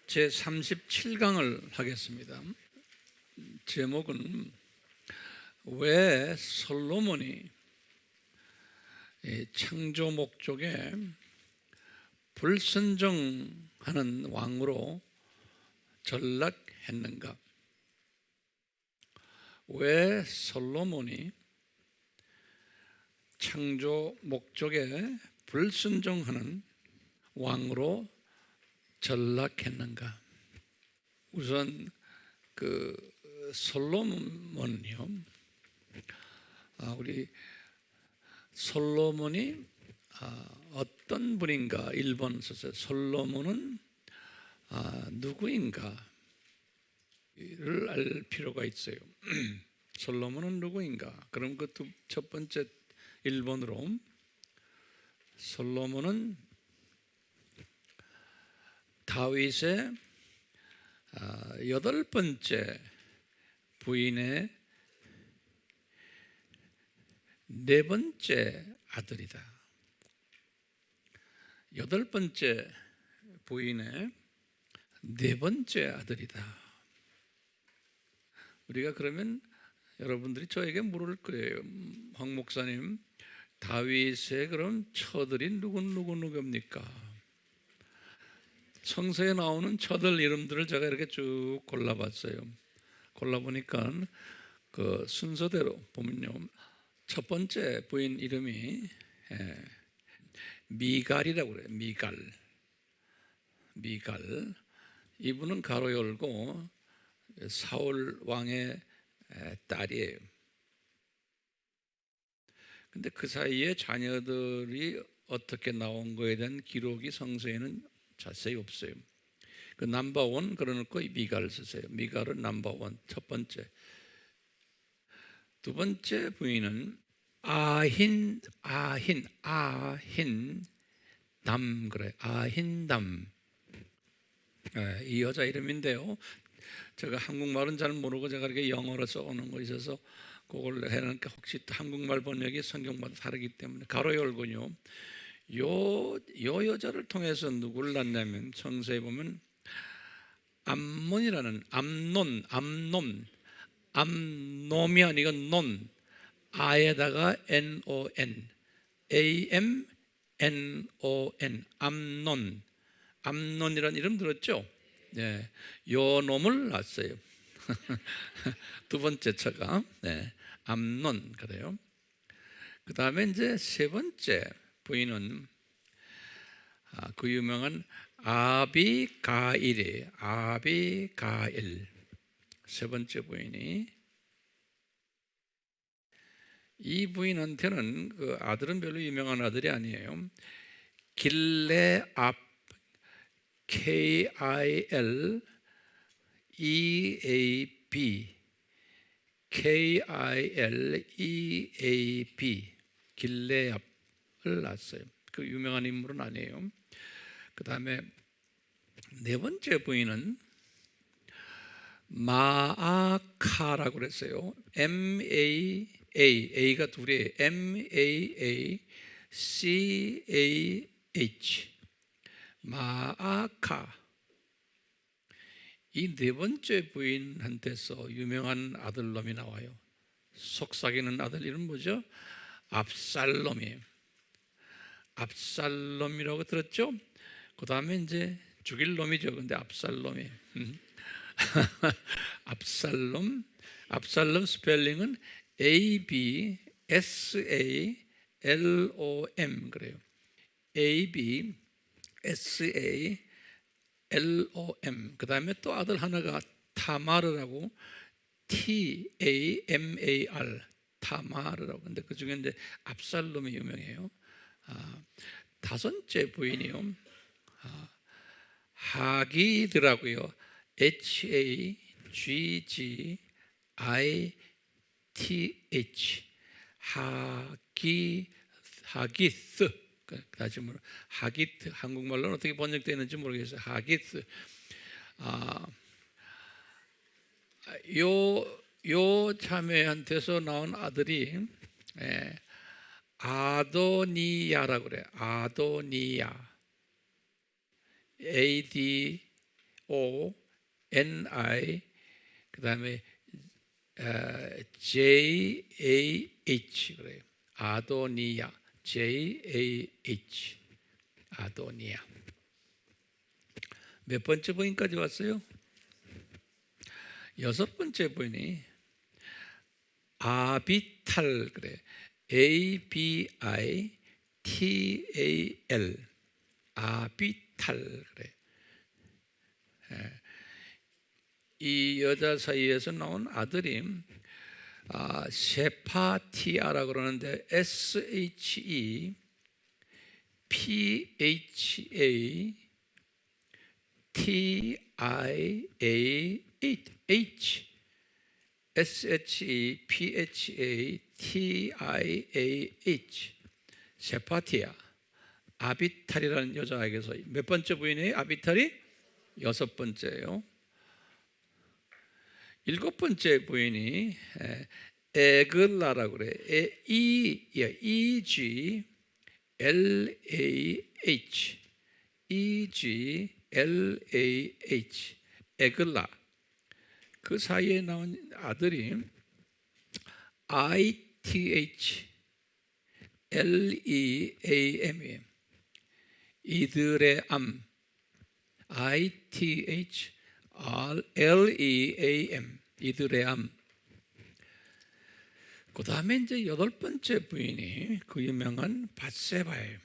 제37강을 하겠습니다. 제목은 왜 솔로몬이 창조 목적에 불순종하는 왕으로 전락했는가? 왜 솔로몬이 창조 목적에 불순종하는 왕으로 전락했는가? 우선 솔로몬이요. 우리 솔로몬이 어떤 분인가? 1번 썼어요. 솔로몬은 누구인가를 알 필요가 있어요. 솔로몬은 누구인가? 그럼 그 첫 번째 1번으로 솔로몬은 다윗의 8번째 부인의 4번째 아들이다. 8번째 부인의 4번째 아들이다. 우리가 그러면 여러분들이 저에게 물을 거예요. 황 목사님, 다윗의 그럼 처들이 누굽니까? 성서에 나오는 처들 이름들을 제가 이렇게 쭉 골라봤어요. 골라보니까 그 순서대로 보면요, 첫 번째 부인 이름이 미갈이라고 그래요. 미갈. 이분은 가로 열고 사울 왕의 딸이에요. 근데 그 사이에 자녀들이 어떻게 나온 거에 대한 기록이 성서에는 자세히 없어요. 그 넘버원 그러놓고 미갈을 쓰세요. 미갈은 넘버원, 첫 번째. 두 번째 부인은 아힌담 그래. 아힌담. 이 여자 이름인데요, 제가 한국말은 잘 모르고 제가 이렇게 영어로 써오는 거 있어서 그걸 해놓으니까 혹시 한국말 번역이 성경마다 다르기 때문에 가로 열고요, 요 여자를 통해서 누구를 낳냐면 성서에 보면 암논이라는 암놈이 아니고 논, 아에다가 NON, AMNON, 암논이라는 이름 들었죠? 네, 요 놈을 낳았어요. 두 번째 처가 암논 그래요. 그 다음에 이제 세 번째 부인은 그 유명한 아비가일. 세 번째 부인이, 이 부인한테는 그 아들은 별로 유명한 아들이 아니에요. 길레압, KILEAB, 길레압을 낳았어요. 그 유명한 인물은 아니에요. 그 다음에 네 번째 부인은 마아카라고 그랬어요. A가 둘이에요. MAACAH, 마아카. 이 네 번째 부인한테서 유명한 아들놈이 나와요. 속삭이는 아들 이름 뭐죠? 압살롬이에요. 압살롬이라고 들었죠? 그 다음에 이제 죽일 놈이죠. 근데 압살롬이에요. 압살롬 스펠링은 ABSALOM 그래요. ABSALOM. 그 다음에 또 아들 하나가 타마르라고, TAMAR, 타마르라고. 근데 그 중에 이제 압살롬이 유명해요. 다섯째 부인이요, 하기드라고요. HAGGITH, 하기스. 다시 말로 하기트, 한국말로는 어떻게 번역되는지 모르겠어요. 하기스. 요 자매한테서 나온 아들이 아도니야라고 그래요. 아도니야. ADONI 그다음에 JAH 그래요. 아도니아 JAH 아도니아. 몇 번째 부인까지 왔어요? 여섯 번째 부인이 아비탈 그래. ABITAL 아비탈 그래. 이 여자 사이에서 나온 아들이 셰파티아라고 그러는데 SHEPHATIAH 셰파티아 아비탈이라는 여자에게서 몇 번째 부인이에요? 아비탈이 여섯 번째예요. 일곱 번째 부인이 에글라라고 그래. EGLAH 에글라. 그 사이에 나온 아들이 ITHLEAM 이들의 암 ITHLEAM 이들의 암. 그 다음에 이제 여덟 번째 부인이 그 유명한 밧세바예요.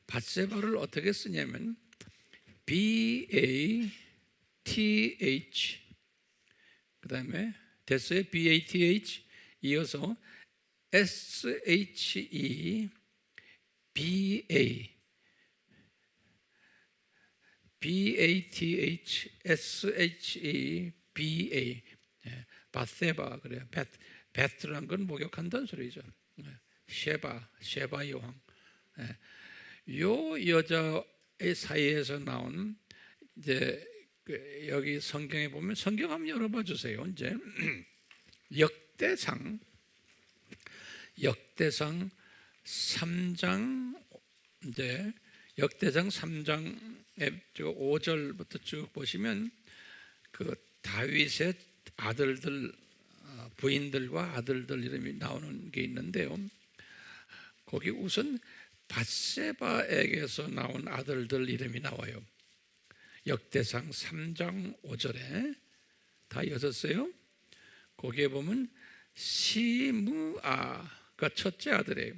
밧세바를 어떻게 쓰냐면 BATH 그 다음에 됐어요? BATH 이어서 SHEBA BATH SHEBA 밧세바 그래요. 베트란 건 목욕한다는 소리죠. 셰바 여왕. 요 여자의 사이에서 나온 이제 여기 성경에 보면 성경 한번 열어봐 주세요. 이제 역대상 3장 이제 역대상 3장의 5절부터 쭉 보시면 그 다윗의 아들들 부인들과 아들들 이름이 나오는 게 있는데요. 거기 우선 밧세바에게서 나온 아들들 이름이 나와요. 역대상 3장 5절에 다 여셨어요? 거기에 보면 시므아가 첫째 아들이에요.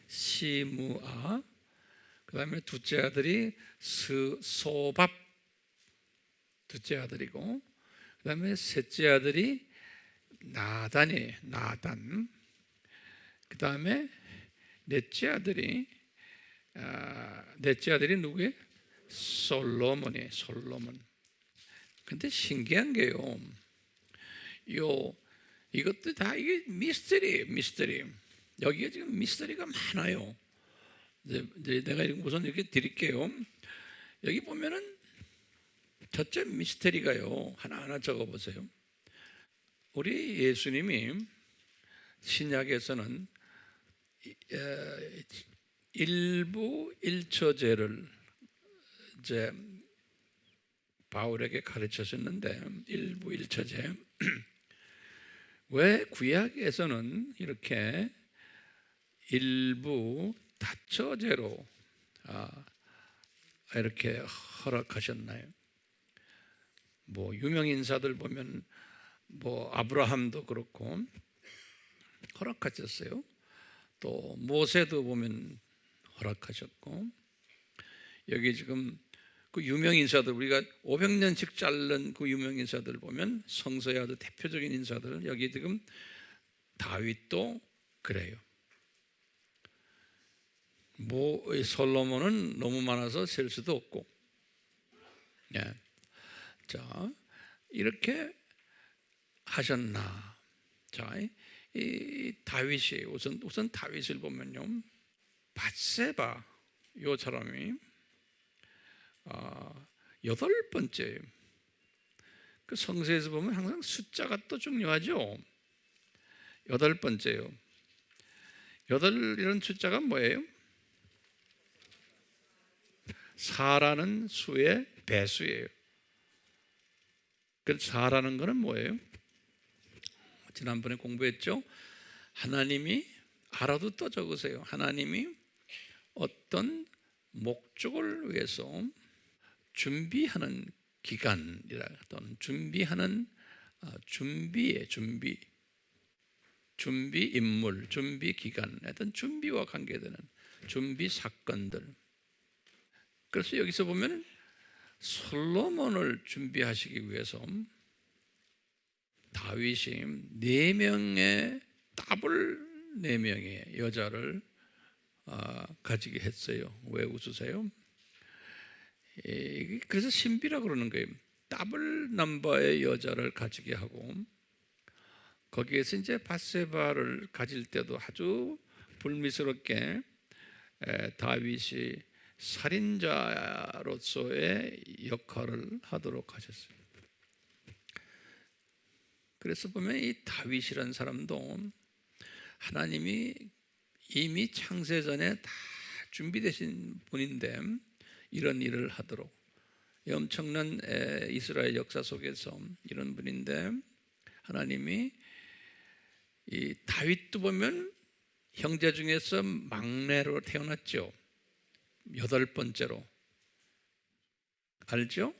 시므아. 그 다음에 둘째 아들이 소밥 둘째 아들이고, 그 다음에 셋째 아들이 나단. 그 다음에 넷째 아들이 누구예요? 솔로몬이에요. 솔로몬. 근데 신기한 게요. 이것도 다 이게 미스터리. 여기가 지금 미스터리가 많아요. 내가 우선 이렇게 드릴게요. 여기 보면은 첫째 미스터리가요. 하나하나 적어보세요. 우리 예수님이 신약에서는 일부 일처제를 이제 바울에게 가르쳤었는데 일부 일처제 왜 구약에서는 이렇게 일부 다처제로 이렇게 허락하셨나요? 뭐 유명 인사들 보면 뭐 아브라함도 그렇고 허락하셨어요. 또 모세도 보면 허락하셨고, 여기 지금 그 유명 인사들 우리가 500년씩 자른 그 유명 인사들 보면 성서의 아주 대표적인 인사들 여기 지금 다윗도 그래요. 뭐 솔로몬은 너무 많아서 셀 수도 없고, 자 이렇게 하셨나? 자, 이 다윗이 우선 다윗을 보면요, 밧세바 요 사람이 여덟 번째. 그 성서에서 보면 항상 숫자가 또 중요하죠. 여덟 번째요. 여덟이라는 숫자가 뭐예요? 4라는 수의 배수예요. 그래서 사라는 것은 뭐예요? 지난번에 공부했죠. 하나님이 알아도 또 적으세요. 하나님이 어떤 목적을 위해서 준비하는 기간이라 또는 준비하는 준비 인물, 준비 기간, 어떤 준비와 관계되는 준비 사건들. 그래서 여기서 보면 솔로몬을 준비하시기 위해서 다윗이 4명의 따블 4명의 여자를 가지게 했어요. 왜 웃으세요? 그래서 신비라고 그러는 거예요. 더블 넘버의 여자를 가지게 하고 거기에서 이제 밧세바를 가질 때도 아주 불미스럽게 다윗이 살인자로서의 역할을 하도록 하셨어요. 그래서 보면 이 다윗이라는 사람도 하나님이 이미 창세 전에 다 준비되신 분인데 이런 일을 하도록 엄청난 이스라엘 역사 속에서 이런 분인데 하나님이 이 다윗도 보면 형제 중에서 막내로 태어났죠. 8번째로 알죠?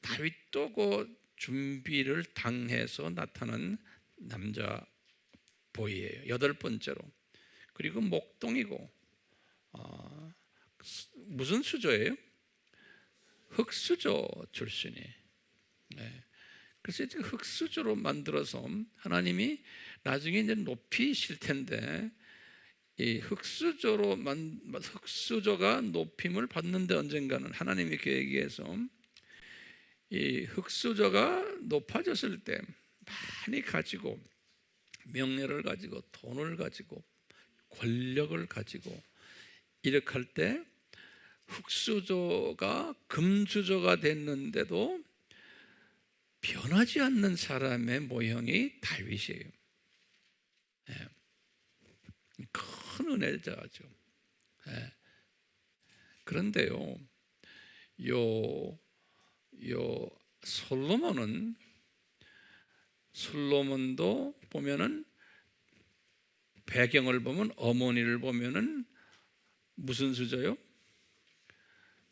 다윗도 그 준비를 당해서 나타난 남자 보이예요. 8번째로. 그리고 목동이고 무슨 수저예요? 흙수저 출신이. 그래서 이제 흙수저로 만들어서 하나님이 나중에 이제 높이실 텐데 이 흙수저가 높임을 받는데 언젠가는 하나님의 계획에서 이 흙수저가 높아졌을 때 많이 가지고 명예를 가지고 돈을 가지고 권력을 가지고 이렇게 할 때 흙수저가 금수저가 됐는데도 변하지 않는 사람의 모형이 다윗이에요. 큰 은혜자죠. 그런데요, 솔로몬도 보면은 배경을 보면 어머니를 보면은 무슨 수저요?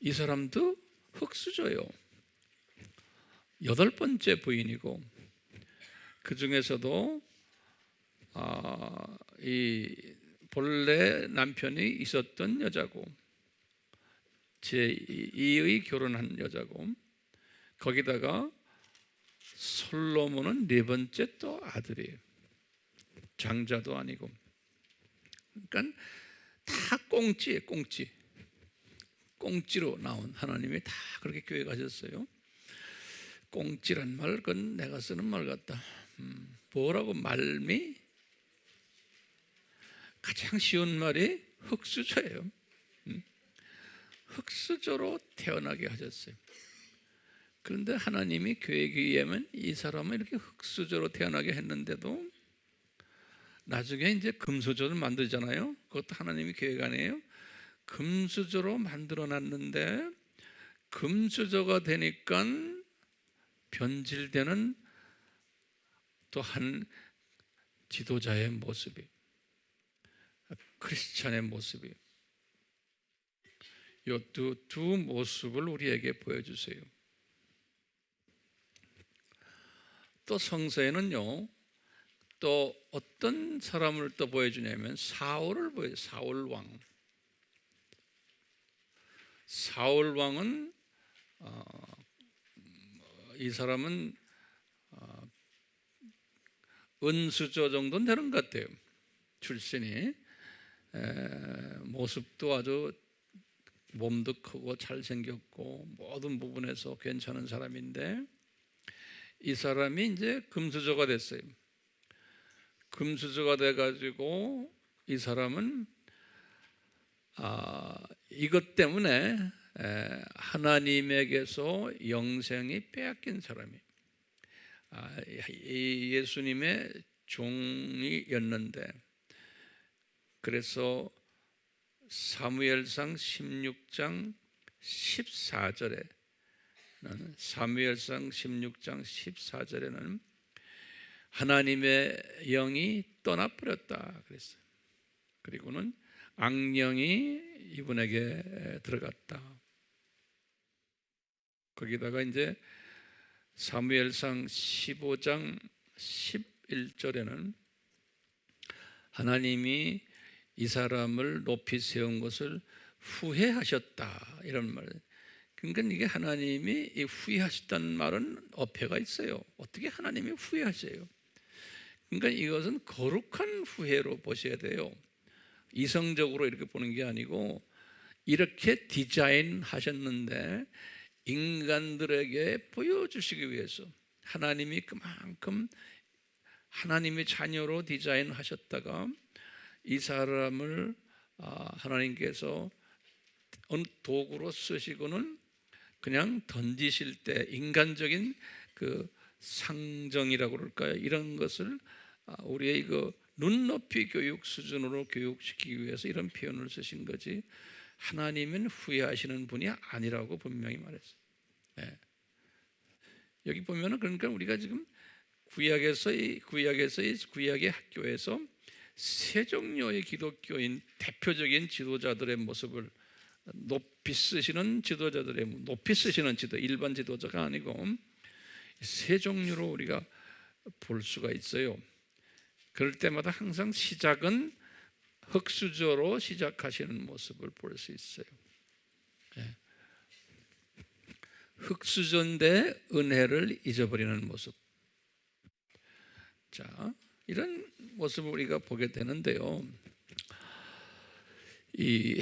이 사람도 흙수저요. 8번째 부인이고 그 중에서도 이 본래 남편이 있었던 여자고 제2의 결혼한 여자고 거기다가 솔로몬은 4번째 또 아들이에요. 장자도 아니고 그러니까 다 꽁찌예요. 꽁찌로 나온 하나님이 다 그렇게 계획하셨어요. 꽁찌란 말 그건 내가 쓰는 말 같다. 뭐라고 말미? 가장 쉬운 말이 흙수저예요. 흙수저로 태어나게 하셨어요. 그런데 하나님이 계획에 의하면 이 사람은 이렇게 흙수저로 태어나게 했는데도 나중에 이제 금수저를 만들잖아요. 그것도 하나님이 계획 아니에요. 금수저로 만들어 놨는데 금수저가 되니까 변질되는 또 한 지도자의 모습이 크리스찬의 모습이 이 두 모습을 우리에게 보여주세요. 또 성서에는요 또 어떤 사람을 또 보여주냐면 사울을 보여요. 사울 왕은 이 사람은 은수저 정도는 되는 것 같아요. 출신이 모습도 아주 몸도 크고 잘생겼고 모든 부분에서 괜찮은 사람인데 이 사람이 이제 금수저가 됐어요. 금수저가 돼가지고 이 사람은 이것 때문에 하나님에게서 영생이 빼앗긴 사람이 예수님의 종이었는데 그래서 사무엘상 16장 14절에 사무엘상 16장 14절에는 하나님의 영이 떠나버렸다 그랬어요. 그리고는 악령이 이분에게 들어갔다. 거기다가 이제 사무엘상 15장 11절에는 하나님이 이 사람을 높이 세운 것을 후회하셨다 이런 말. 그러니까 이게 하나님이 후회하셨다는 말은 어폐가 있어요. 어떻게 하나님이 후회하세요? 그러니까 이것은 거룩한 후회로 보셔야 돼요. 이성적으로 이렇게 보는 게 아니고 이렇게 디자인하셨는데 인간들에게 보여주시기 위해서 하나님이 그만큼 하나님의 자녀로 디자인하셨다가 이 사람을 하나님께서 어느 도구로 쓰시고는 그냥 던지실 때 인간적인 그 상정이라고 그럴까요? 이런 것을 우리의 그 눈높이 교육 수준으로 교육시키기 위해서 이런 표현을 쓰신 거지 하나님은 후회하시는 분이 아니라고 분명히 말했어요. 네. 여기 보면은 그러니까 우리가 지금 구약의 학교에서 세 종류의 기독교인 대표적인 지도자들의 모습을 높이 쓰시는 일반 지도자가 아니고 세 종류로 우리가 볼 수가 있어요. 그럴 때마다 항상 시작은 흙수저로 시작하시는 모습을 볼 수 있어요. 흙수저인데 은혜를 잊어버리는 모습. 자, 이런 모습을 우리가 보게 되는데요. 이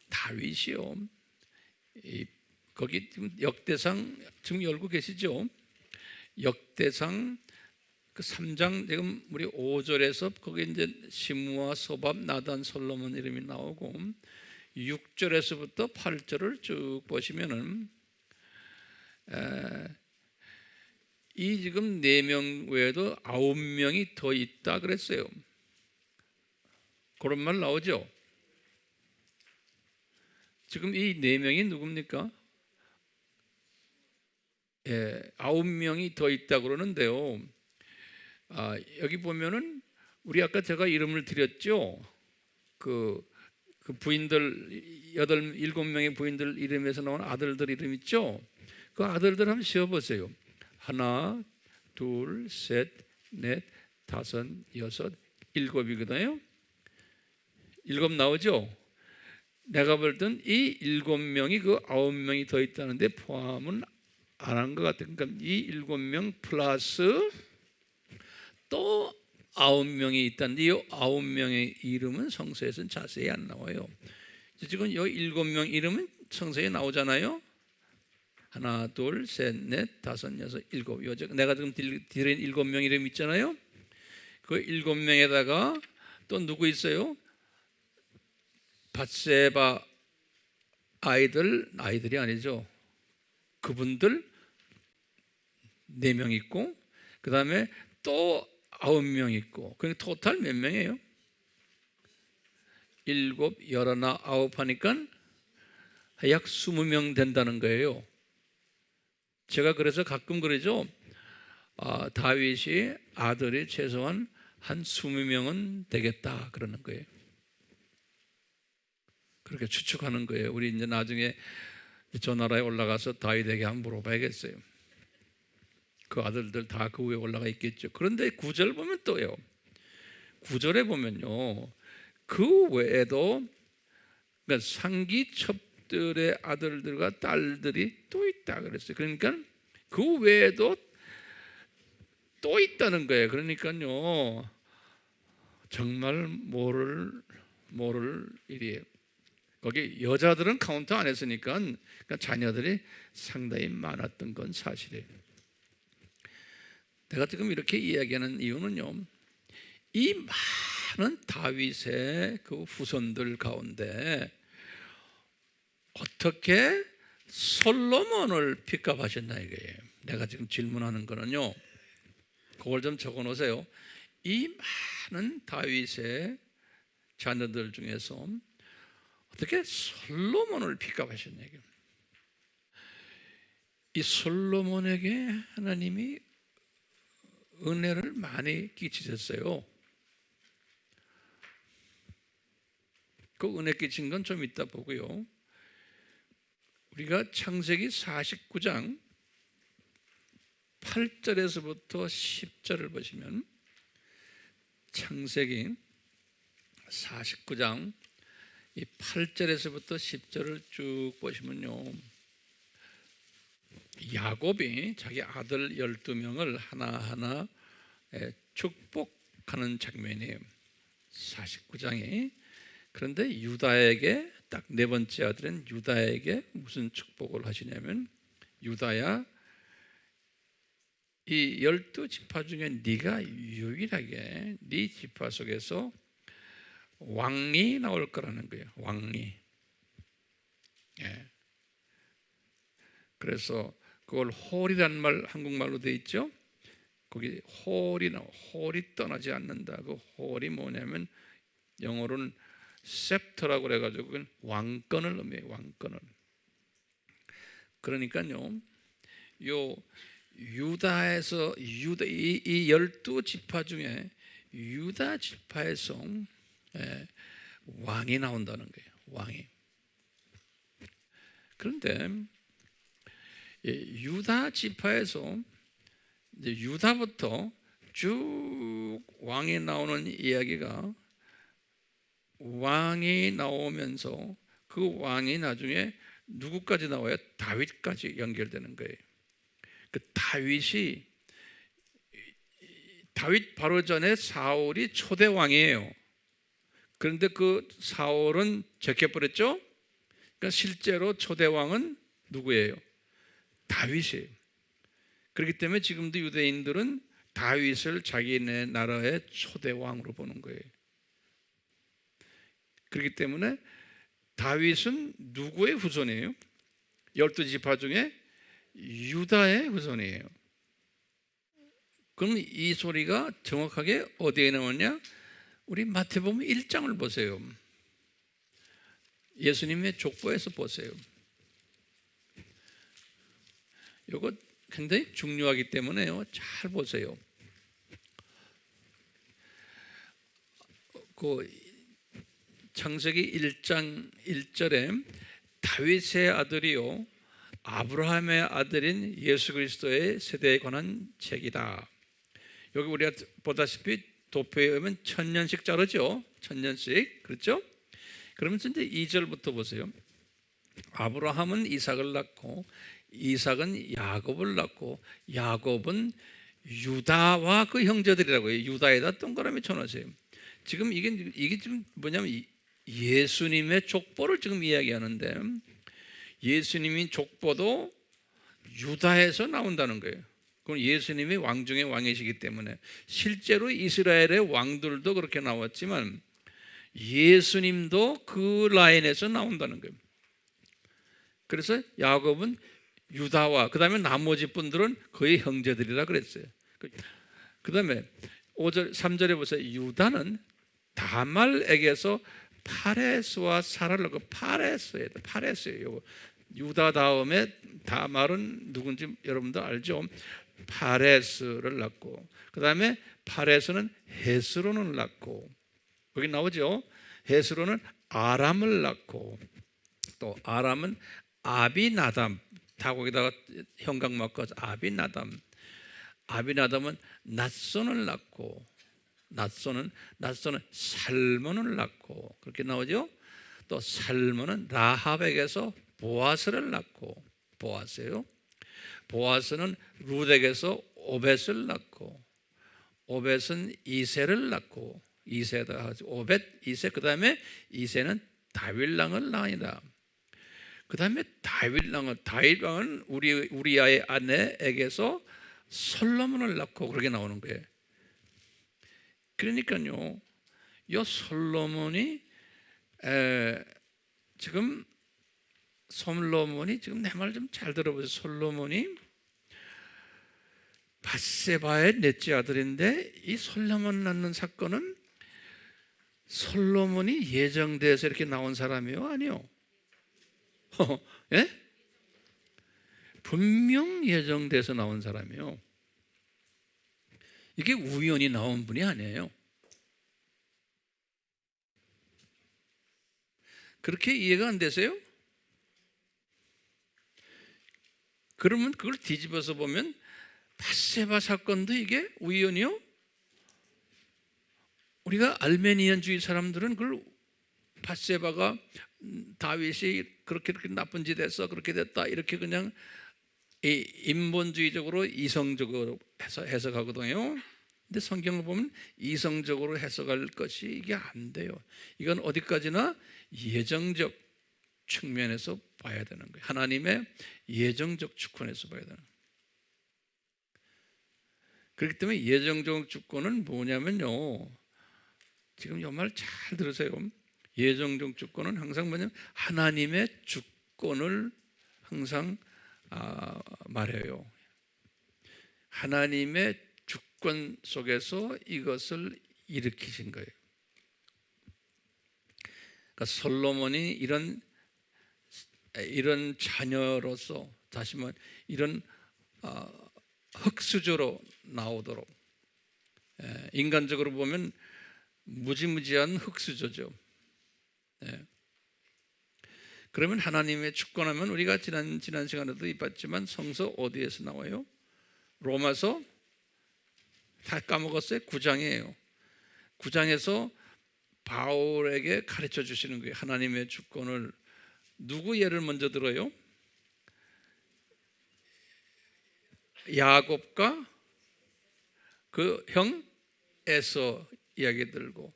다윗이요. 거기 지금 역대상 지금 열고 계시죠? 역대상 그 3장 지금 우리 5절에서 거기 이제 시므아, 소밥, 나단, 솔로몬 이름이 나오고 6절에서부터 8절을 쭉 보시면은 이 지금 4명 외에도 9명이 더 있다 그랬어요. 그런 말 나오죠? 지금 이 4명이 누굽니까? 9명이 더 있다 그러는데요. 여기 보면은 우리 아까 제가 이름을 드렸죠. 그 부인들 7명의 부인들 이름에서 나온 아들들 이름 있죠. 그 아들들 한번 세어보세요. 하나, 둘, 셋, 넷, 다섯, 여섯, 7이거든요. 7 나오죠. 내가 볼 땐 이 7명이 그 9명이 더 있다는데 포함은 안 한 것 같아요. 그러니까 이 7명 플러스 또 9명이 있다는데 이 9명의 이름은 성서에서는 자세히 안 나와요. 지금 이 7명 이름은 성서에 나오잖아요. 하나, 둘, 셋, 넷, 다섯, 여섯, 7. 내가 지금 드린 7명 이름 있잖아요. 그 7명에다가 또 누구 있어요? 밧세바 아이들이 아니죠. 그분들 4명 있고 그 다음에 또 9명 있고 그러니까 토탈 몇 명이에요? 7, 11, 9 하니까 약 20명 된다는 거예요. 제가 그래서 가끔 그러죠. 다윗이 아들이 최소한 한 20명은 되겠다 그러는 거예요. 그렇게 추측하는 거예요. 우리 이제 나중에 저 나라에 올라가서 다윗에게 한번 물어봐야겠어요. 그 아들들 다 그 위에 올라가 있겠죠. 그런데 9절 보면 또요. 9절에 보면요. 그 외에도 그러니까 상기첩들의 아들들과 딸들이 또 있다 그랬어요. 그러니까 그 외에도 또 있다는 거예요. 그러니까요. 정말 모를 일이에요. 거기 여자들은 카운트 안 했으니까 그러니까 자녀들이 상당히 많았던 건 사실이에요. 내가 지금 이렇게 이야기하는 이유는요. 이 많은 다윗의 그 후손들 가운데 어떻게 솔로몬을 픽업하셨나 이거예요. 내가 지금 질문하는 거는요. 그걸 좀 적어 놓으세요. 이 많은 다윗의 자녀들 중에서 어떻게 솔로몬을 픽업하셨냐 이거예요. 이 솔로몬에게 하나님이 은혜를 많이 끼치셨어요. 그 은혜 끼친 건 좀 이따 보고요. 우리가 창세기 49장 8절에서부터 10절을 보시면, 창세기 49장 이 8절에서부터 10절을 쭉 보시면요, 야곱이 자기 아들 12명을 하나하나 축복하는 장면이에요, 49장이. 그런데 유다에게, 딱 네 번째 아들인 유다에게 무슨 축복을 하시냐면, 유다야, 이 12지파 중에 네가 유일하게 네 지파 속에서 왕이 나올 거라는 거예요. 왕이. 예. 그래서 그걸 홀이란 말 한국말로 돼 있죠. 거기 홀이 떠나지 않는다. 그 홀이 뭐냐면 영어로는 셉터라고 그래가지고 그건 왕권을 의미해요. 왕권을. 그러니까요, 요 유다에서 이 12지파 중에 유다 지파에서 왕이 나온다는 거예요. 왕이. 그런데 유다 지파에서 이제 유다부터 쭉 왕이 나오는 이야기가, 왕이 나오면서 그 왕이 나중에 누구까지 나와요? 다윗까지 연결되는 거예요. 그 다윗 바로 전에 사울이 초대 왕이에요. 그런데 그 사울은 제껴버렸죠. 그러니까 실제로 초대 왕은 누구예요? 다윗이에요. 그렇기 때문에 지금도 유대인들은 다윗을 자기네 나라의 초대 왕으로 보는 거예요. 그렇기 때문에 다윗은 누구의 후손이에요? 12지파 중에 유다의 후손이에요. 그럼 이 소리가 정확하게 어디에 나오냐? 우리 마태복음 1장을 보세요. 예수님의 족보에서 보세요. 이거 굉장히 중요하기 때문에요, 잘 보세요. 그 창세기 1장 1절에 다윗의 아들이요 아브라함의 아들인 예수 그리스도의 세대에 관한 책이다. 여기 우리가 보다시피 도표에 의하면 1000년씩 자르죠. 1000년씩. 그렇죠? 그러면서 이제 2절부터 보세요. 아브라함은 이삭을 낳고 이삭은 야곱을 낳고 야곱은 유다와 그 형제들이라고 해요. 유다에다 동그라미 쳐놓으세요. 지금 이게 지금 뭐냐면 예수님의 족보를 지금 이야기하는데, 예수님이 족보도 유다에서 나온다는 거예요. 그건 예수님이 왕 중에 왕이시기 때문에, 실제로 이스라엘의 왕들도 그렇게 나왔지만 예수님도 그 라인에서 나온다는 거예요. 그래서 야곱은 유다와 그 다음에 나머지 분들은 그의 형제들이라 그랬어요. 그 다음에 5절, 3절에 보세요. 유다는 다말에게서 파레스와 사라를 낳고, 파레스예요. 유다 다음에 다말은 누군지 여러분도 알죠? 파레스를 낳고, 그 다음에 파레스는 헤스론을 낳고, 거기 나오죠? 헤스론은 아람을 낳고, 또 아람은 아비나담, 다 거기다가 형광 막아서 아비나담은 낫손을 낳고, 낫손은 살몬을 낳고, 그렇게 나오죠? 또 살몬은 라합에게서 보아스를 낳고, 보아스는 룻에게서 오벳을 낳고, 오벳은 이세를 낳고, 이세, 그 다음에 이세는 다윗왕을 낳으니라. 그 다음에 다윗왕은 우리아의 아내에게서 솔로몬을 낳고, 그렇게 나오는 거예요. 그러니까요, 이 솔로몬이 지금 내 말 좀 잘 들어보세요. 솔로몬이 밧세바의 넷째 아들인데, 이 솔로몬 낳는 사건은 솔로몬이 예정돼서 이렇게 나온 사람이요? 아니요? 예? 분명 예정돼서 나온 사람이에요. 이게 우연히 나온 분이 아니에요. 그렇게 이해가 안 되세요? 그러면 그걸 뒤집어서 보면 밧세바 사건도 이게 우연이요? 우리가 알메니안주의 사람들은 그걸 밧세바가 다윗이 그렇게 나쁜 짓 했어, 그렇게 됐다, 이렇게 그냥 인본주의적으로 이성적으로 해석하거든요. 근데 성경을 보면 이성적으로 해석할 것이 이게 안 돼요. 이건 어디까지나 예정적 측면에서 봐야 되는 거예요. 하나님의 예정적 주권에서 봐야 되는 거예요. 그렇기 때문에 예정적 주권은 뭐냐면요, 지금 이 말 잘 들으세요. 예정적 주권은 항상 뭐냐면 하나님의 주권을 항상 말해요. 하나님의 주권 속에서 이것을 일으키신 거예요. 그러니까 솔로몬이 이런 자녀로서, 다시 말해 이런 흙수저로 나오도록, 인간적으로 보면 무지무지한 흙수저죠. 그러면 하나님의 주권하면 우리가 지난 시간에도 봤지만 성서 어디에서 나와요? 로마서, 다 까먹었어요. 9장이에요. 9장에서 바울에게 가르쳐 주시는 거예요. 하나님의 주권을. 누구 예를 먼저 들어요? 야곱과 그 형 에서 이야기 들고,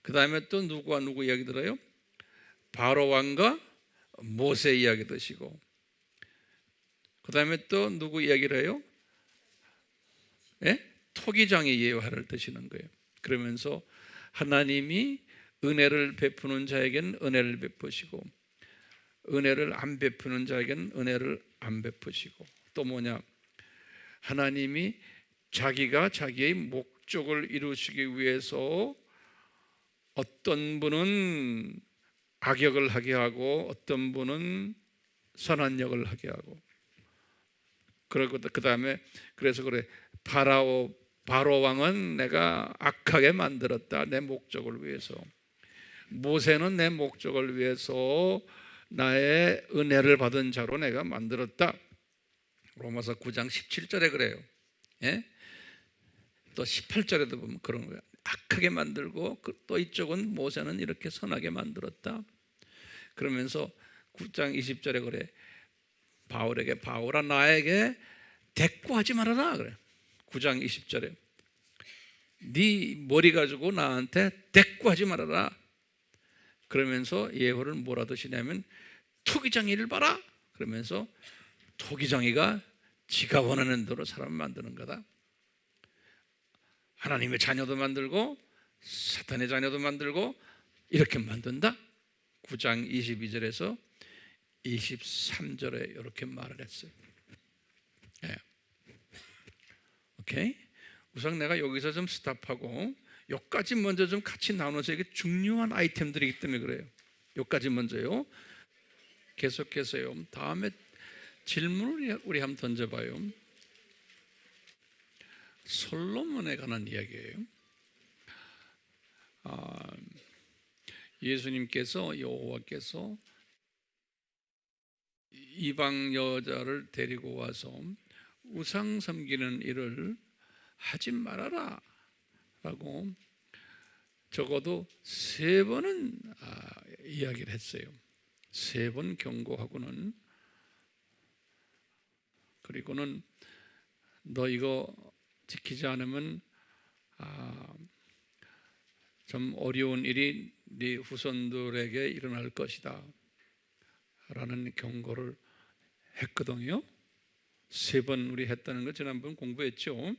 그 다음에 또 누구와 누구 이야기 들어요? 바로 왕과 모세 이야기 드시고, 그 다음에 또 누구 이야기를 해요? 토기장의 예화를 드시는 거예요. 그러면서 하나님이 은혜를 베푸는 자에게는 은혜를 베푸시고, 은혜를 안 베푸는 자에게는 은혜를 안 베푸시고, 또 뭐냐, 하나님이 자기가 자기의 목적을 이루시기 위해서 어떤 분은 악역을 하게 하고 어떤 분은 선한 역을 하게 하고, 그리고 그 다음에 그래서 그래, 바로 왕은 내가 악하게 만들었다, 내 목적을 위해서. 모세는 내 목적을 위해서 나의 은혜를 받은 자로 내가 만들었다. 로마서 9장 17절에 그래요. 또 18절에도 보면 그런 거예요. 악하게 만들고 또 이쪽은 모세는 이렇게 선하게 만들었다. 그러면서 9장 20절에 그래, 바울에게, 바울아 나에게 대꾸하지 말아라 그래. 9장 20절에 네 머리 가지고 나한테 대꾸하지 말아라. 그러면서 예호를 뭐라 드시냐면 토기장이를 봐라. 그러면서 토기장이가 지가 원하는 대로 사람을 만드는 거다. 하나님의 자녀도 만들고 사탄의 자녀도 만들고 이렇게 만든다. 9장 22절에서 23절에 이렇게 말을 했어요. 오케이? 우선 내가 여기서 좀 스탑하고 여기까지 먼저 좀 같이 나눠서, 이게 중요한 아이템들이기 때문에 그래요. 여기까지 먼저요. 계속해서요. 다음에 질문을 우리 한번 던져봐요. 솔로몬에 관한 이야기예요. 예수님께서, 여호와께서 이방 여자를 데리고 와서 우상 섬기는 일을 하지 말아라 라고 적어도 3번은 이야기를 했어요. 3번 경고하고는, 그리고는 너 이거 지키지 않으면 좀 어려운 일이 네 후손들에게 일어날 것이다 라는 경고를 했거든요. 3번 우리 했다는 거 지난번 공부했죠.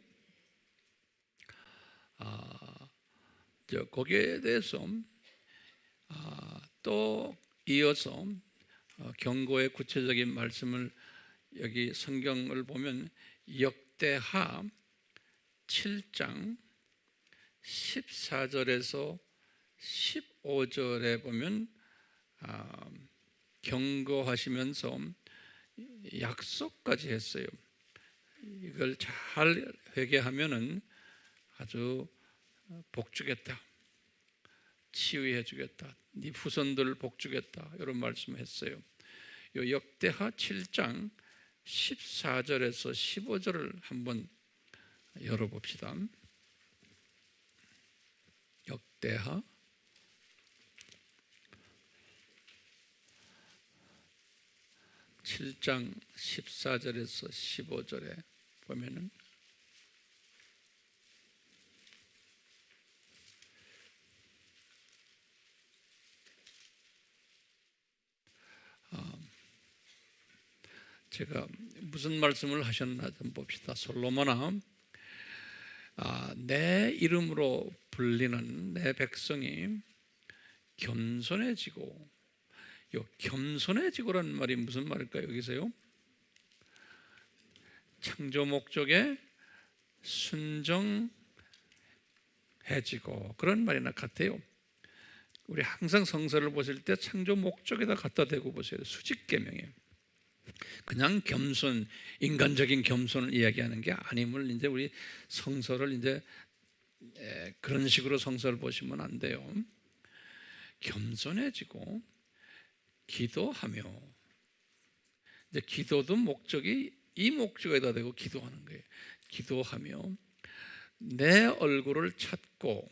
거기에 대해서 또 이어서 경고의 구체적인 말씀을, 여기 성경을 보면 역대하 7장 14절에서 15절에 보면 경고하시면서 약속까지 했어요. 이걸 잘 회개하면은 아주 복주겠다, 치유해 주겠다, 네 후손들 복주겠다, 이런 말씀했어요. 요 역대하 7장 14절에서 15절을 한번 열어봅시다. 역대하 7장 14절에서 15절에 보면은 제가 무슨 말씀을 하셨나 좀 봅시다. 솔로몬아, 내 이름으로 불리는 내 백성이 겸손해지고, 요 겸손해지고라는 말이 무슨 말일까요? 여기서요, 창조 목적에 순정해지고, 그런 말이나 같아요. 우리 항상 성서를 보실 때 창조 목적에다 갖다 대고 보세요. 수직계명이에요. 그냥 겸손, 인간적인 겸손을 이야기하는 게 아님을 이제 우리 성서를 이제 그런 식으로 성서를 보시면 안 돼요. 겸손해지고 기도하며, 이제 기도도 목적이 이 목적에다 대고 기도하는 거예요. 기도하며 내 얼굴을 찾고,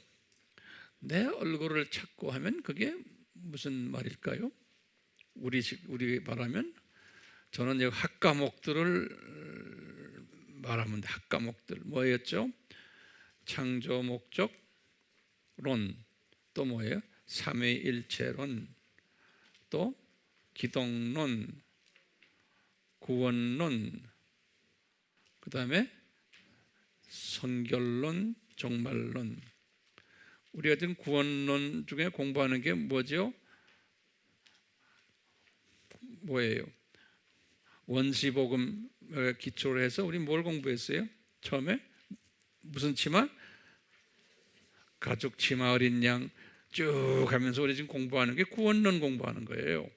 내 얼굴을 찾고 하면 그게 무슨 말일까요? 우리 말하면, 저는 여기 학과목들을 말하면 돼. 학과목들 뭐였죠? 창조 목적론, 또 뭐예요? 삼위일체론, 또 기독론, 구원론, 그 다음에 선결론, 종말론. 우리가 지금 구원론 중에 공부하는 게 뭐죠? 뭐예요? 원시복음 기초로 해서 우리 뭘 공부했어요? 처음에 무슨 치마? 가죽 치마, 어린 양 쭉 가면서 우리 지금 공부하는 게 구원론 공부하는 거예요.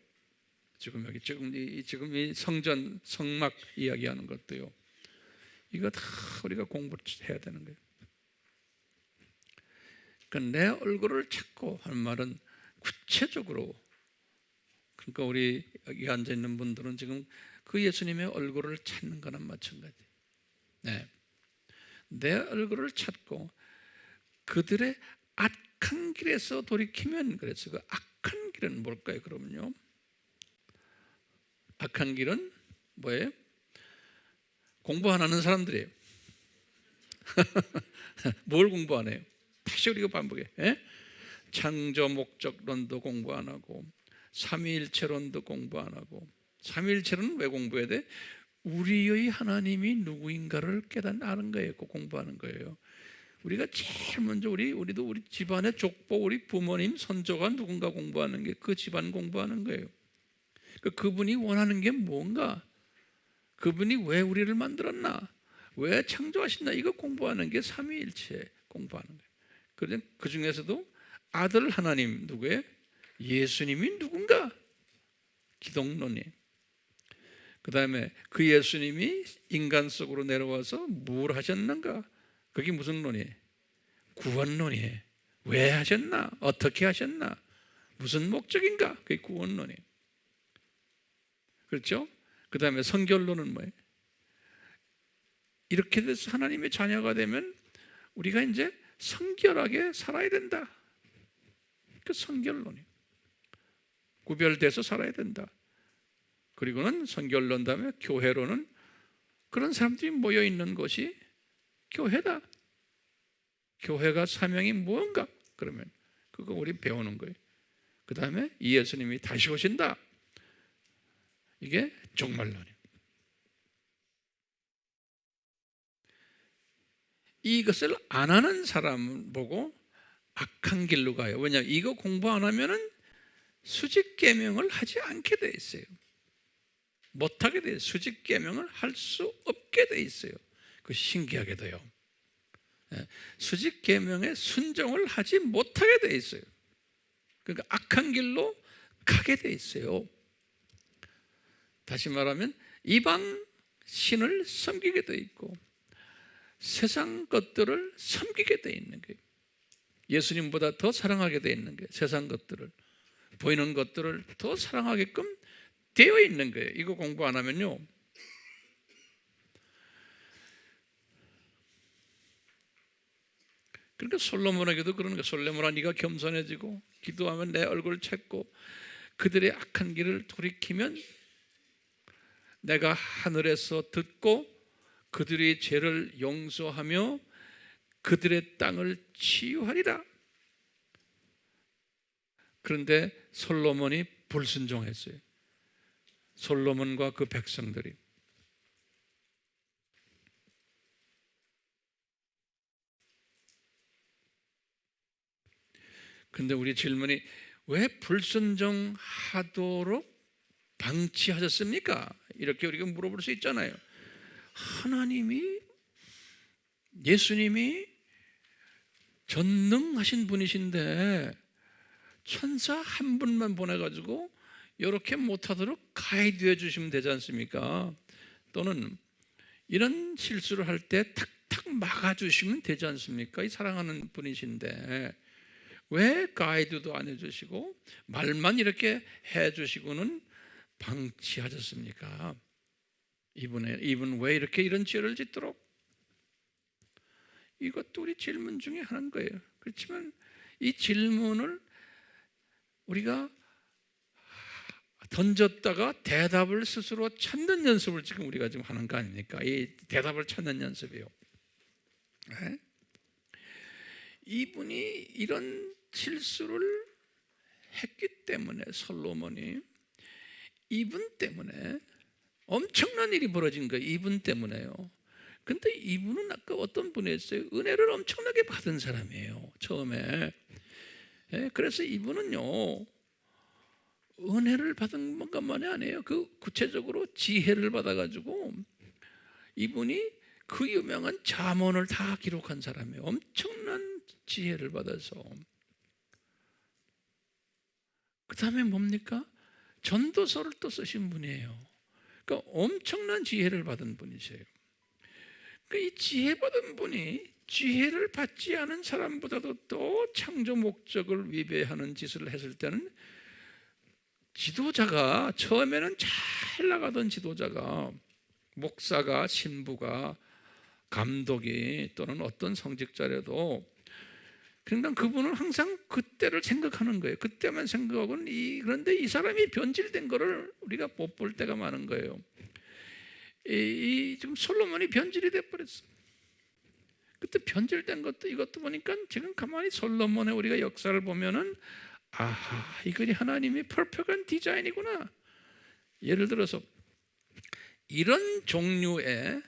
지금 이 성전 성막 이야기하는 것도요. 이거 다 우리가 공부해야 되는 거예요. 그러니까 내 얼굴을 찾고 하는 말은 구체적으로, 그러니까 우리 여기 앉아 있는 분들은 지금 그 예수님의 얼굴을 찾는 거나 마찬가지. 네. 내 얼굴을 찾고 그들의 악한 길에서 돌이키면, 그래서 그 악한 길은 뭘까요? 그러면요, 악한 길은 뭐예요? 공부 안 하는 사람들이에요. 뭘 공부 안 해요? 다시 우리가 반복해. 창조 목적론도 공부 안 하고, 삼위일체론도 공부 안 하고. 삼위일체론은 왜 공부해야 돼? 우리의 하나님이 누구인가를 아는 거예요. 공부하는 거예요. 우리가 제일 먼저 우리도 우리 집안의 족보, 우리 부모님, 선조가 누군가 공부하는 게 그 집안 공부하는 거예요. 그분이 원하는 게 뭔가, 그분이 왜 우리를 만들었나, 왜 창조하셨나, 이거 공부하는 게 삼위일체 공부하는 거예요. 그런데 그 중에서도 아들 하나님 누구예요? 예수님이 누군가, 기독론이. 그 다음에 그 예수님이 인간 속으로 내려와서 뭘 하셨는가, 그게 무슨 논이에요? 구원론이에요. 왜 하셨나, 어떻게 하셨나, 무슨 목적인가, 그게 구원론이에요. 그렇죠? 그 다음에 성결론은 뭐예요? 이렇게 돼서 하나님의 자녀가 되면 우리가 이제 성결하게 살아야 된다. 그 성결론이에요. 구별돼서 살아야 된다. 그리고는 성결론 다음에 교회로는 그런 사람들이 모여 있는 것이 교회다. 교회가 사명이 무언가, 그러면 그거 우리 배우는 거예요. 그 다음에 이 예수님이 다시 오신다. 이게 종말론이에요. 이것을 안 하는 사람 보고 악한 길로 가요. 왜냐하면 이거 공부 안 하면은 수직계명을 하지 않게 돼 있어요. 못하게 돼 있어요. 수직계명을 할 수 없게 돼 있어요. 그 신기하게도요. 수직계명에 순종을 하지 못하게 돼 있어요. 그러니까 악한 길로 가게 돼 있어요. 다시 말하면 이방 신을 섬기게 돼 있고 세상 것들을 섬기게 돼 있는 거예요. 예수님보다 더 사랑하게 돼 있는 거예요. 세상 것들을, 보이는 것들을 더 사랑하게끔 되어 있는 거예요. 이거 공부 안 하면요, 그러니까 솔로몬에게도 그러는 거예요. 솔로몬아, 네가 겸손해지고 기도하면 내 얼굴을 찾고 그들의 악한 길을 돌이키면 내가 하늘에서 듣고 그들의 죄를 용서하며 그들의 땅을 치유하리라. 그런데 솔로몬이 불순종했어요. 솔로몬과 그 백성들이. 근데 우리 질문이, 왜 불순종하도록 방치하셨습니까? 이렇게 우리가 물어볼 수 있잖아요. 하나님이, 예수님이 전능하신 분이신데 천사 한 분만 보내가지고 이렇게 못하도록 가이드해 주시면 되지 않습니까? 또는 이런 실수를 할 때 탁탁 막아주시면 되지 않습니까? 이 사랑하는 분이신데 왜 가이드도 안 해주시고 말만 이렇게 해주시고는 방치하셨습니까? 이분 왜 이렇게 이런 죄를 짓도록? 이것도 우리 질문 중에 하나인 거예요. 그렇지만 이 질문을 우리가 던졌다가 대답을 스스로 찾는 연습을 지금 우리가 지금 하는 거 아닙니까? 이 대답을 찾는 연습이에요. 네? 이분이 이런 실수를 했기 때문에, 솔로몬이 이분 때문에 엄청난 일이 벌어진 거예요. 이분 때문에요. 근데 이분은 아까 어떤 분이었어요? 은혜를 엄청나게 받은 사람이에요, 처음에. 그래서 이분은요, 은혜를 받은 것만이 아니에요. 그 구체적으로 지혜를 받아가지고 이분이 그 유명한 잠언을 다 기록한 사람이에요. 엄청난 지혜를 받아서. 그 다음에 뭡니까? 전도서를 또 쓰신 분이에요. 그러니까 엄청난 지혜를 받은 분이세요. 그러니까 이 지혜 받은 분이 지혜를 받지 않은 사람보다도 또 창조 목적을 위배하는 짓을 했을 때는, 지도자가 처음에는 잘 나가던 지도자가, 목사가, 신부가, 감독이 또는 어떤 성직자라도 그러니까 그분은 항상 그때를 생각하는 거예요. 그때만 생각하고는 그런데 이 사람이 변질된 거를 우리가 못 볼 때가 많은 거예요. 지금 솔로몬이 변질이 돼버렸어. 그때 변질된 것도, 이것도 보니까 지금 가만히 솔로몬의 우리가 역사를 보면은, 아하, 이것이 하나님이 퍼펙트한 디자인이구나. 예를 들어서 이런 종류의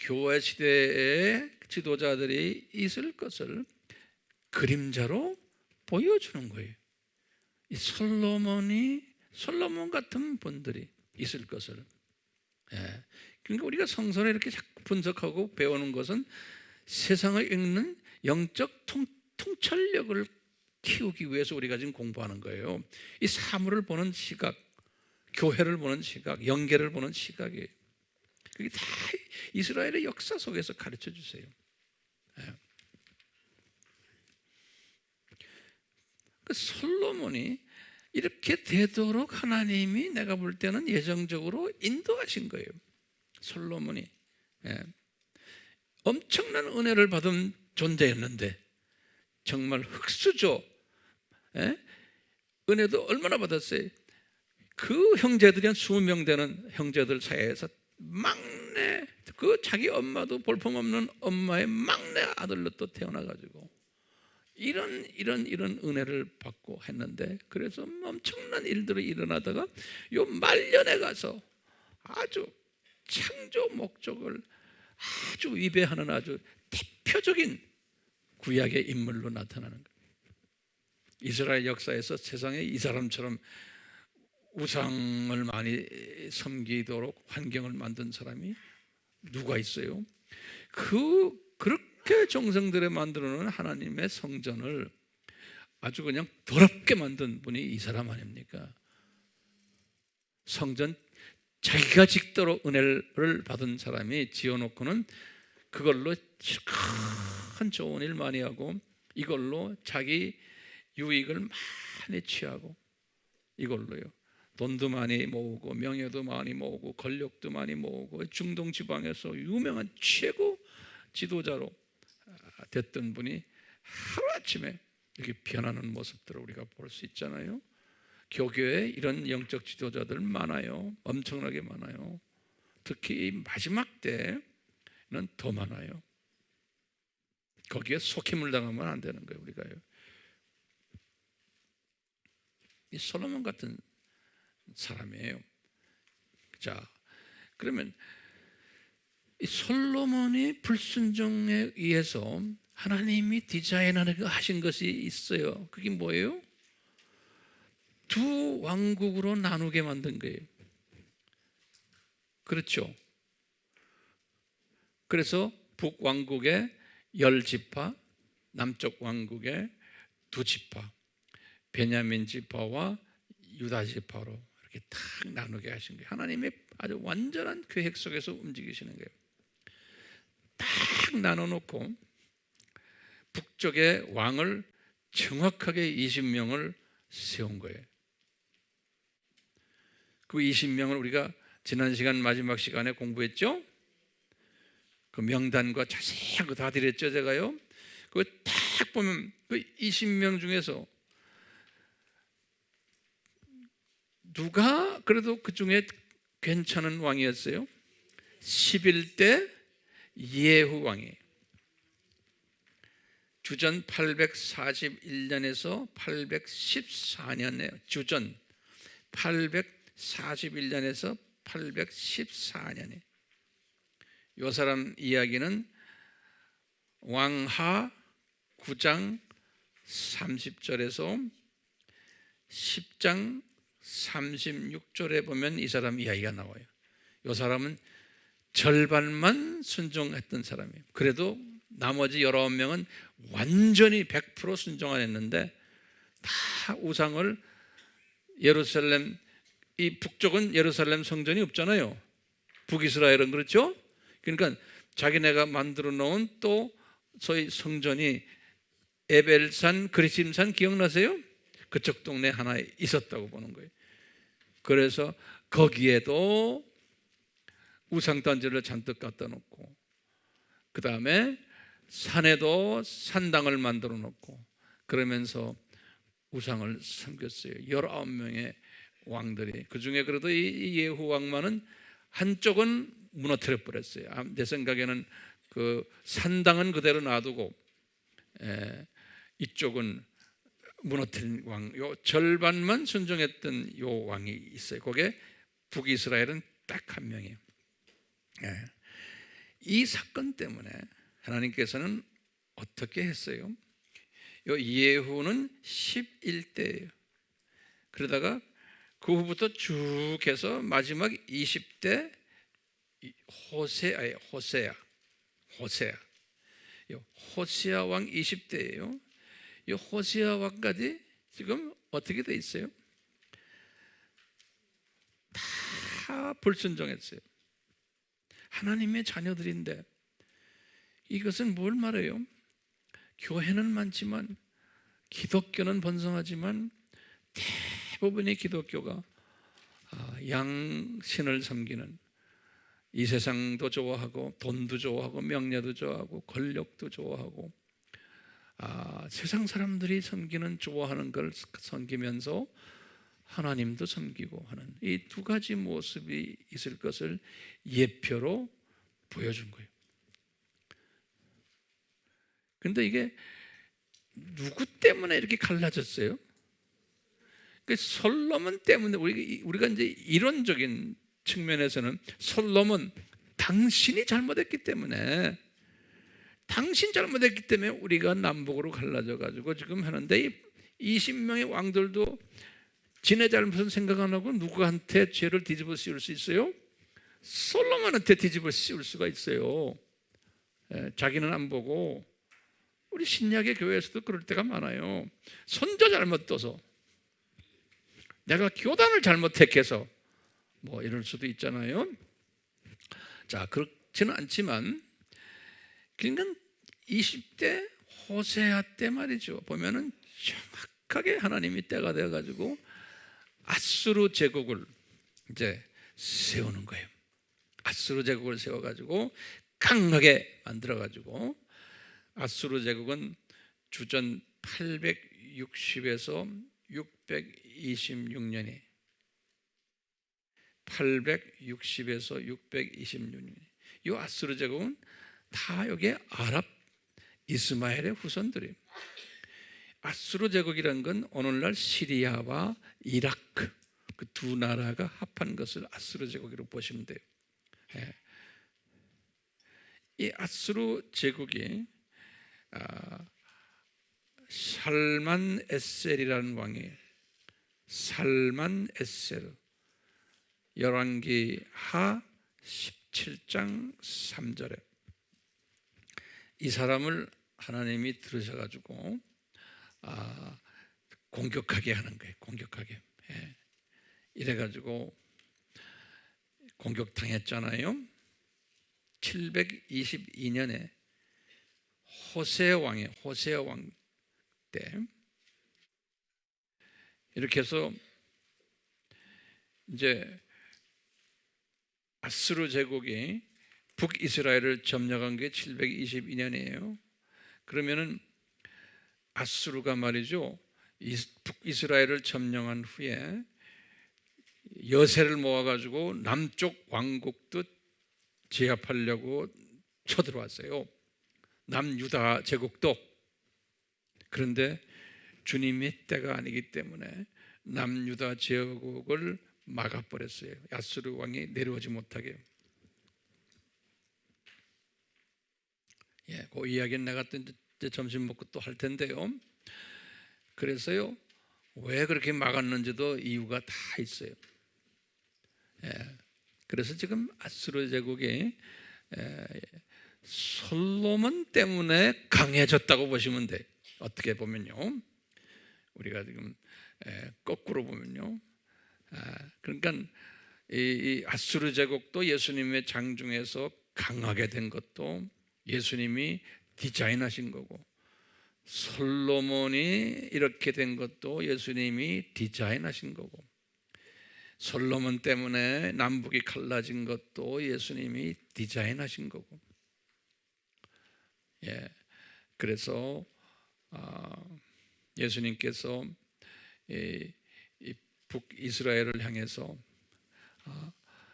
교회 시대의 지도자들이 있을 것을 그림자로 보여주는 거예요. 이 솔로몬 같은 분들이 있을 것을. 그러니까 우리가 성서를 이렇게 자꾸 분석하고 배우는 것은 세상을 읽는 영적 통찰력을 키우기 위해서 우리가 지금 공부하는 거예요. 이 사물을 보는 시각, 교회를 보는 시각, 영계를 보는 시각이에요. 그게 다 이스라엘의 역사 속에서 가르쳐 주세요. 그 솔로몬이 이렇게 되도록 하나님이, 내가 볼 때는 예정적으로 인도하신 거예요. 솔로몬이 엄청난 은혜를 받은 존재였는데, 정말 흙수저, 은혜도 얼마나 받았어요. 그 형제들이 한 20명 되는 형제들 사이에서 막내, 그 자기 엄마도 볼품없는 엄마의 막내 아들로 또 태어나가지고 이런 은혜를 받고 했는데, 그래서 엄청난 일들이 일어나다가 요 말년에 가서 아주 창조 목적을 아주 위배하는 아주 대표적인 구약의 인물로 나타나는 거예요. 이스라엘 역사에서 세상에 이 사람처럼 우상을 많이 섬기도록 환경을 만든 사람이 누가 있어요? 그렇게 정성들에 만들어놓은 하나님의 성전을 아주 그냥 더럽게 만든 분이 이 사람 아닙니까? 성전 자기가 직도록 은혜를 받은 사람이 지어놓고는 그걸로 큰 좋은 일 많이 하고 이걸로 자기 유익을 많이 취하고 이걸로요 돈도 많이 모으고 명예도 많이 모으고 권력도 많이 모으고 중동 지방에서 유명한 최고 지도자로 됐던 분이 하루아침에 이렇게 변하는 모습들을 우리가 볼 수 있잖아요. 교교에 이런 영적 지도자들 많아요. 엄청나게 많아요. 특히 이 마지막 때는 더 많아요. 거기에 속임을 당하면 안 되는 거예요. 우리가요. 이 솔로몬 같은 사람이에요. 자, 그러면 이 솔로몬이 불순종에 의해서 하나님이 디자인하신 것이 있어요. 그게 뭐예요? 두 왕국으로 나누게 만든 거예요. 그렇죠? 그래서 북왕국의 10지파, 남쪽 왕국의 2지파, 베냐민 지파와 유다 지파로 이렇게 탁 나누게 하신 거예요. 하나님의 아주 완전한 계획 속에서 움직이시는 거예요. 딱 나눠놓고 북쪽의 왕을 정확하게 20명을 세운 거예요. 그 20명을 우리가 지난 시간 마지막 시간에 공부했죠? 그 명단과 자세한 거 다 드렸죠, 제가요. 그거 딱 보면 그 20명 중에서 누가 그래도 그 중에 괜찮은 왕이었어요? 11대 예후 왕이에요. 주전 841년에서 814년에 주전 841년에서 814년에 이 사람 이야기는 왕하 9장 30절에서 10장 36절에 보면 이 사람 이야기가 나와요. 이 사람은 절반만 순종했던 사람이에요. 그래도 나머지 19명은 완전히 100% 순종 안 했는데 다 우상을 예루살렘, 이 북쪽은 예루살렘 성전이 없잖아요. 북이스라엘은 그렇죠? 그러니까 자기네가 만들어 놓은 또 소위 성전이 에벨산, 그리심산 기억나세요? 그쪽 동네 하나 있었다고 보는 거예요. 그래서 거기에도 우상단지를 잔뜩 갖다 놓고 그 다음에 산에도 산당을 만들어 놓고 그러면서 우상을 섬겼어요. 19명의 왕들이. 그 중에 그래도 이 예후 왕만은 한쪽은 무너뜨려 버렸어요. 내 생각에는 그 산당은 그대로 놔두고 이쪽은 무너뜨린 왕, 요 절반만 순종했던 요 왕이 있어요. 그게 북이스라엘은 딱 한 명이에요. 이 사건 때문에 하나님께서는 어떻게 했어요? 요 예후는 11대예요. 그러다가 그 후부터 쭉 해서 마지막 20대 호세아 왕 20대예요. 이 호세아 왕까지 지금 어떻게 돼 있어요? 다 불순종했어요. 하나님의 자녀들인데 이것은 뭘 말해요? 교회는 많지만 기독교는 번성하지만 대부분의 기독교가 양신을 섬기는 이 세상도 좋아하고 돈도 좋아하고 명예도 좋아하고 권력도 좋아하고 세상 사람들이 섬기는 좋아하는 걸 섬기면서 하나님도 섬기고 하는 이 두 가지 모습이 있을 것을 예표로 보여준 거예요. 그런데 이게 누구 때문에 이렇게 갈라졌어요? 솔로몬 때문에 우리가 이제 이론적인 측면에서는 솔로몬 당신이 잘못했기 때문에 우리가 남북으로 갈라져 가지고 지금 하는데 이 20명의 왕들도 지네 잘못은 생각 안 하고 누구한테 죄를 뒤집어 씌울 수 있어요? 솔로몬한테 뒤집어 씌울 수가 있어요. 자기는 안 보고. 우리 신약의 교회에서도 그럴 때가 많아요. 선조 잘못 둬서 내가 교단을 잘못 택해서 뭐 이럴 수도 있잖아요. 자, 그렇지는 않지만 그러니까 20대 호세아 때 말이죠. 보면은 정확하게 하나님이 때가 되어 가지고 아수르 제국을 이제 세우는 거예요. 아수르 제국을 세워 가지고 강하게 만들어 가지고, 아수르 제국은 주전 860에서 626년이 860에서 626년. 이 아수르 제국은 다 여기 아랍 이스마엘의 후손들이에요. 아수르 제국이라는 건 오늘날 시리아와 이라크 그 두 나라가 합한 것을 아수르 제국으로 보시면 돼요. 예. 이 아수르 제국이 살만 에셀이라는 왕이, 살만 에셀, 열왕기하 17장 3절에 이 사람을 하나님이 들으셔가지고 공격하게 하는 거예요. 공격하게. 예. 이래가지고 공격당했잖아요. 722년에 호세아 왕 때 이렇게 해서 이제 아수르 제국이 북이스라엘을 점령한 게 722년이에요. 그러면은 아수르가 말이죠, 북이스라엘을 점령한 후에 여세를 모아가지고 남쪽 왕국도 제압하려고 쳐들어왔어요. 남유다 제국도. 그런데 주님의 때가 아니기 때문에 남유다 제국을 막아버렸어요. 아수르 왕이 내려오지 못하게. 예, 그 이야기는 내가 또 이제 점심 먹고 또 할 텐데요. 그래서요, 왜 그렇게 막았는지도 이유가 다 있어요. 예, 그래서 지금 아수르 제국이 솔로몬 때문에 강해졌다고 보시면 돼요. 어떻게 보면요, 우리가 지금 거꾸로 보면요, 그러니까 이 아수르 제국도 예수님의 장중에서 강하게 된 것도 예수님이 디자인하신 거고, 솔로몬이 이렇게 된 것도 예수님이 디자인하신 거고, 솔로몬 때문에 남북이 갈라진 것도 예수님이 디자인하신 거고. 예, 그래서 예수님께서 이 북이스라엘을 향해서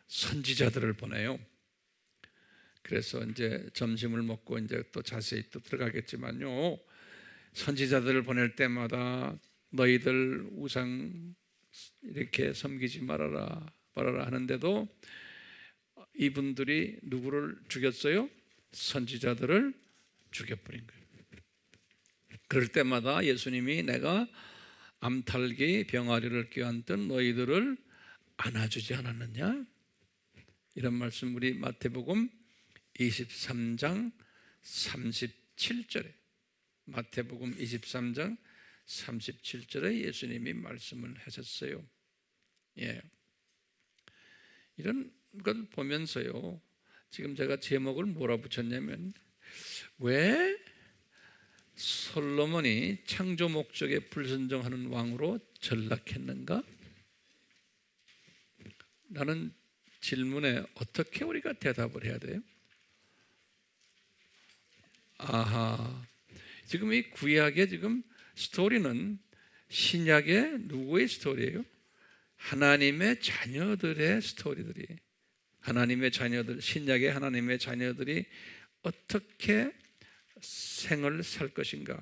선지자들을 보내요. 그래서 이제 점심을 먹고 이제 또 자세히 또 들어가겠지만요, 선지자들을 보낼 때마다 너희들 우상 이렇게 섬기지 말아라 하는데도 이분들이 누구를 죽였어요? 선지자들을 죽여버린 거예요. 그럴 때마다 예수님이 내가 암탈기 병아리를 껴안던 너희들을 안아주지 않았느냐? 이런 말씀 우리 마태복음 23장 37절에, 마태복음 23장 37절에 예수님이 말씀을 하셨어요. 예. 이런 걸 보면서요, 지금 제가 제목을 뭐라 붙였냐면, 왜 솔로몬이 창조 목적에 불순종하는 왕으로 전락했는가? 라는 질문에 어떻게 우리가 대답을 해야 돼요? 아하, 지금 이 구약의 지금 스토리는 신약의 누구의 스토리예요? 하나님의 자녀들의 스토리들이, 하나님의 자녀들, 신약의 하나님의 자녀들이 어떻게 생을 살 것인가,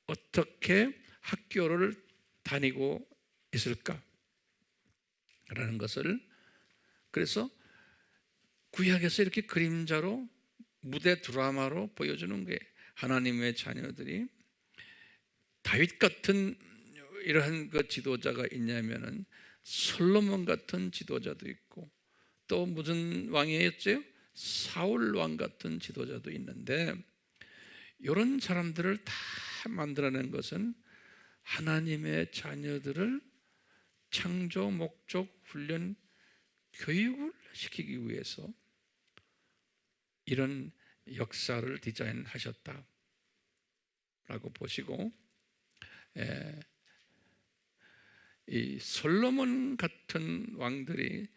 어떻게 학교를 다니고 있을까 라는 것을, 그래서 구약에서 이렇게 그림자로 무대 드라마로 보여주는 게, 하나님의 자녀들이 다윗 같은 이러한 그 지도자가 있냐면은 솔로몬 같은 지도자도 있고, 또 무슨 왕이었죠? 사울 왕 같은 지도자도 있는데, 이런 사람들을 다 만들어낸 것은 하나님의 자녀들을 창조 목적 훈련 교육을 시키기 위해서 이런 역사를 디자인하셨다라고 보시고, 이 솔로몬 같은 왕들이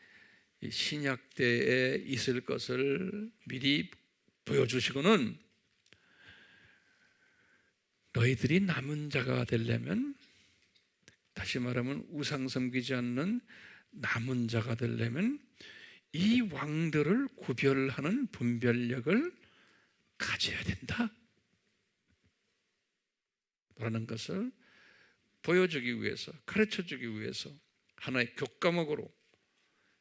이 신약 때에 있을 것을 미리 보여주시고는, 너희들이 남은 자가 되려면, 다시 말하면 우상 섬기지 않는 남은 자가 되려면 이 왕들을 구별하는 분별력을 가져야 된다 라는 것을 보여주기 위해서, 가르쳐주기 위해서 하나의 교과목으로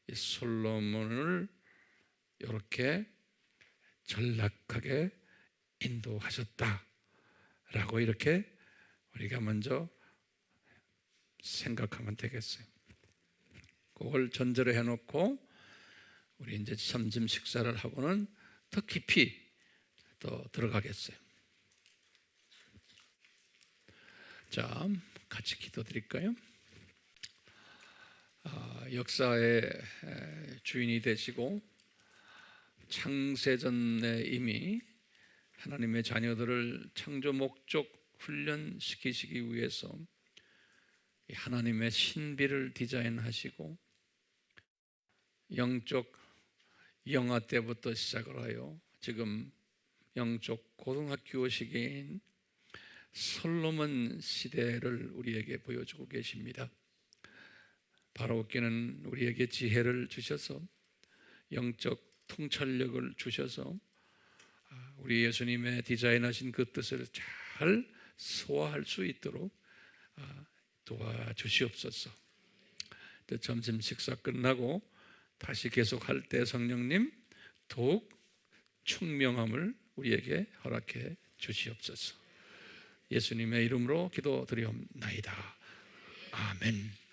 이 솔로몬을 이렇게 전락하게 인도하셨다라고 이렇게 우리가 먼저 생각하면 되겠어요. 그걸 전제로 해놓고 우리 이제 점심 식사를 하고는 더 깊이 또 들어가겠어요. 자, 같이 기도드릴까요? 역사의 주인이 되시고 창세전에 이미 하나님의 자녀들을 창조 목적 훈련시키시기 위해서 하나님의 신비를 디자인하시고 영적 영아 때부터 시작을 하여 지금 영적 고등학교 시기인 솔로몬 시대를 우리에게 보여주고 계십니다. 바로께는 우리에게 지혜를 주셔서 영적 통찰력을 주셔서 우리 예수님의 디자인하신 그 뜻을 잘 소화할 수 있도록 도와주시옵소서. 또 점심 식사 끝나고 다시 계속할 때 성령님 더욱 총명함을 우리에게 허락해 주시옵소서. 예수님의 이름으로 기도드리옵나이다. 아멘.